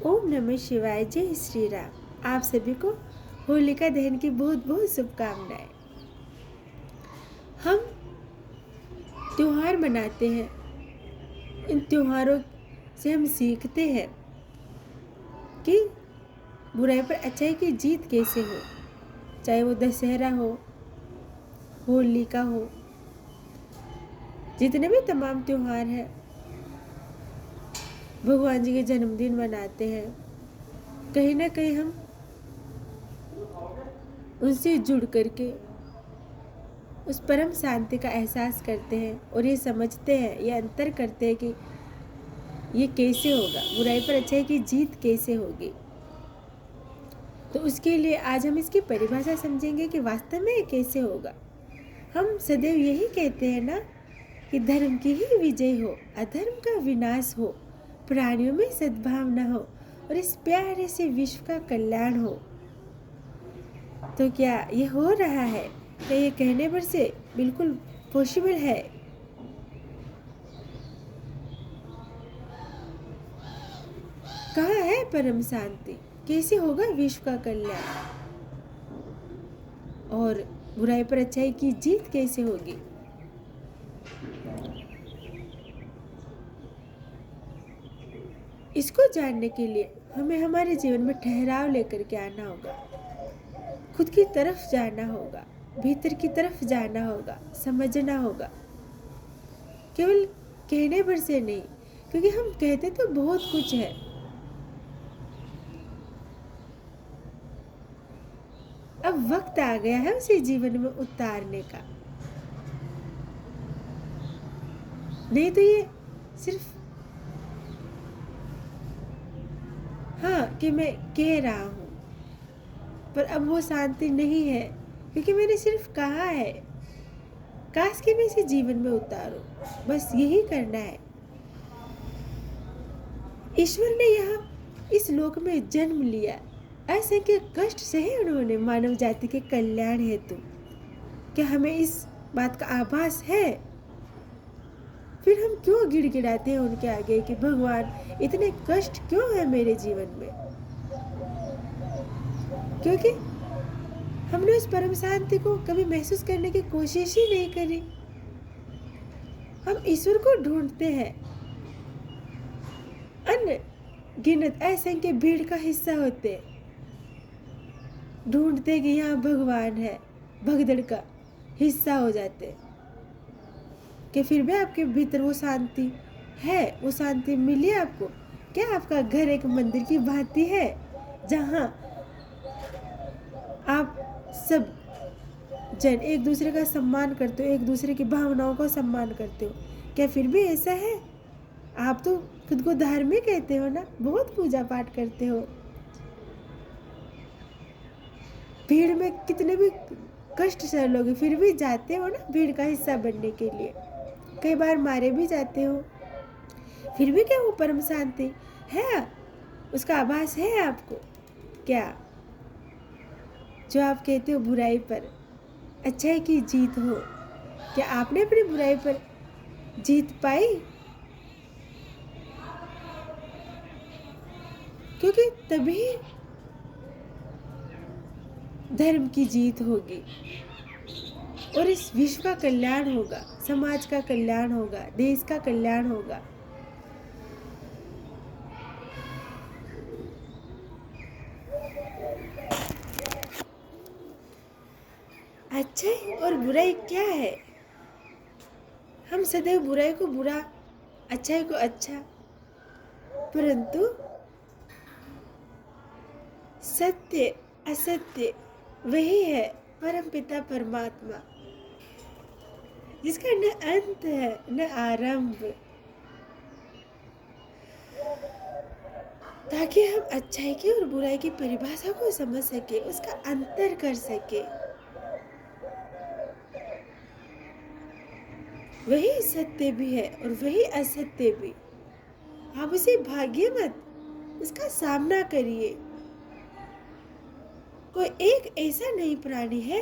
ओम नमः शिवाय। जय श्री राम। आप सभी को होलिका दहन की बहुत बहुत शुभकामनाएं। हम त्योहार मनाते हैं। इन त्योहारों से हम सीखते हैं कि बुराई पर अच्छाई की जीत कैसे हो। चाहे वो दशहरा हो, होलिका हो, जितने भी तमाम त्योहार हैं, भगवान जी के जन्मदिन मनाते हैं। कहीं ना कहीं हम उनसे जुड़ करके उस परम शांति का एहसास करते हैं और ये समझते हैं, ये अंतर करते हैं कि ये कैसे होगा, बुराई पर अच्छाई की जीत कैसे होगी। तो उसके लिए आज हम इसकी परिभाषा समझेंगे कि वास्तव में ये कैसे होगा। हम सदैव यही कहते हैं ना कि धर्म की ही विजय हो, अधर्म का विनाश हो, प्राणियों में सद्भावना हो और इस प्यारे से विश्व का कल्याण हो। तो क्या ये हो रहा है? क्या ये कहने पर से बिल्कुल पॉसिबल है? कहाँ है परम शांति? कैसे होगा विश्व का कल्याण और बुराई पर अच्छाई की जीत कैसे होगी? इसको जानने के लिए हमें हमारे जीवन में ठहराव लेकर के आना होगा, खुद की तरफ जाना होगा, भीतर की तरफ जाना होगा, समझना होगा। केवल कहने पर से नहीं, क्योंकि हम कहते तो बहुत कुछ है। अब वक्त आ गया है उसे जीवन में उतारने का। नहीं तो ये सिर्फ हाँ कि मैं कह रहा हूँ, पर अब वो शांति नहीं है, क्योंकि मैंने सिर्फ कहा है। काश कि मैं इसे जीवन में उतारूं, बस यही करना है। ईश्वर ने यहाँ इस लोक में जन्म लिया, असंख्य कष्ट सहे उन्होंने मानव जाति के कल्याण हेतु। क्या हमें इस बात का आभास है? फिर हम क्यों गिड़गिड़ाते हैं उनके आगे कि भगवान इतने कष्ट क्यों है मेरे जीवन में? क्योंकि हमने उस परम शांति को कभी महसूस करने की कोशिश ही नहीं करी। हम ईश्वर को ढूंढते हैं, अनगिनत असंख्य भीड़ का हिस्सा होते, ढूंढते कि यहाँ भगवान है, भगदड़ का हिस्सा हो जाते कि फिर भी आपके भीतर वो शांति है, वो शांति मिली आपको। क्या आपका घर एक मंदिर की भांति है जहाँ आप सब जन एक दूसरे का सम्मान करते हो, एक दूसरे की भावनाओं का सम्मान करते हो? क्या फिर भी ऐसा है? आप तो खुद को धार्मिक कहते हो ना, बहुत पूजा पाठ करते हो, भीड़ में कितने भी कष्ट सह लोगे फिर भी जाते हो ना भीड़ का हिस्सा बनने के लिए। कई बार मारे भी जाते हो, फिर भी क्या वो परम शांति है? उसका आभास है आपको क्या? जो आप कहते हो बुराई पर अच्छाई की जीत हो, क्या आपने अपनी बुराई पर जीत पाई? क्योंकि तभी धर्म की जीत होगी और इस विश्व का कल्याण होगा, समाज का कल्याण होगा, देश का कल्याण होगा। अच्छाई और बुराई क्या है? हम सदैव बुराई को बुरा, अच्छाई को अच्छा, परंतु सत्य असत्य वही है परम पिता परमात्मा, जिसका न अंत है न आरंभ। ताकि हम अच्छाई की और बुराई की परिभाषा को समझ सके, उसका अंतर कर सके। वही सत्य भी है और वही असत्य भी। आप उसे भागिए मत, उसका सामना करिए। कोई एक ऐसा नहीं प्राणी है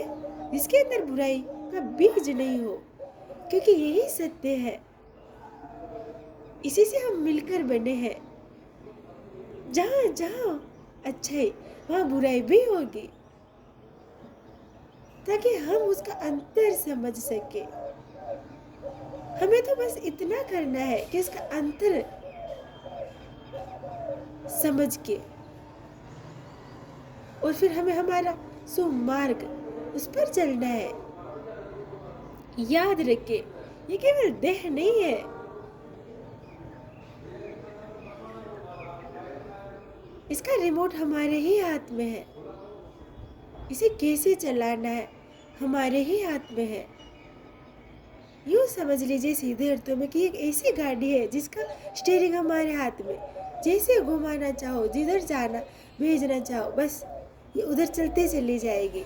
जिसके अंदर बुराई का बीज नहीं हो, क्योंकि यही सत्य है। इसी से हम मिलकर बने हैं। जहाँ जहाँ अच्छाई वहाँ बुराई भी होगी, ताकि हम उसका अंतर समझ सके। हमें तो बस इतना करना है कि उसका अंतर समझ के, और फिर हमें हमारा सुमार्ग उस पर चलना है। याद रखे, ये केवल देह नहीं है, इसका रिमोट हमारे ही हाथ में है। इसे कैसे चलाना है हमारे ही हाथ में है। यूँ समझ लीजिए सीधे अर्थों में कि एक ऐसी गाड़ी है जिसका स्टीयरिंग हमारे हाथ में, जैसे घुमाना चाहो, जिधर जाना भेजना चाहो, बस ये उधर चलते चली जाएगी।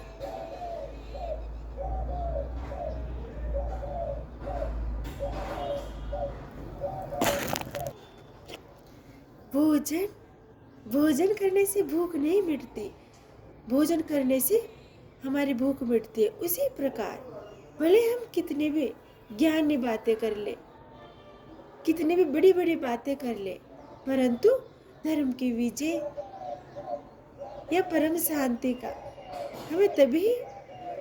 भोजन भोजन करने से भूख नहीं मिटती, भोजन करने से हमारी भूख मिटती है। उसी प्रकार भले हम कितने भी ज्ञानी बातें कर ले, कितने भी बड़ी बड़ी बातें कर ले, परंतु धर्म की विजय या परम शांति का हमें तभी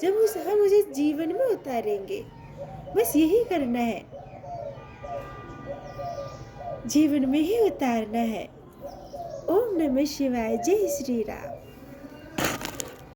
जब हम उसे जीवन में उतारेंगे। बस यही करना है, जीवन में ही उतारना है। ओम नमः शिवाय। जय श्री राम।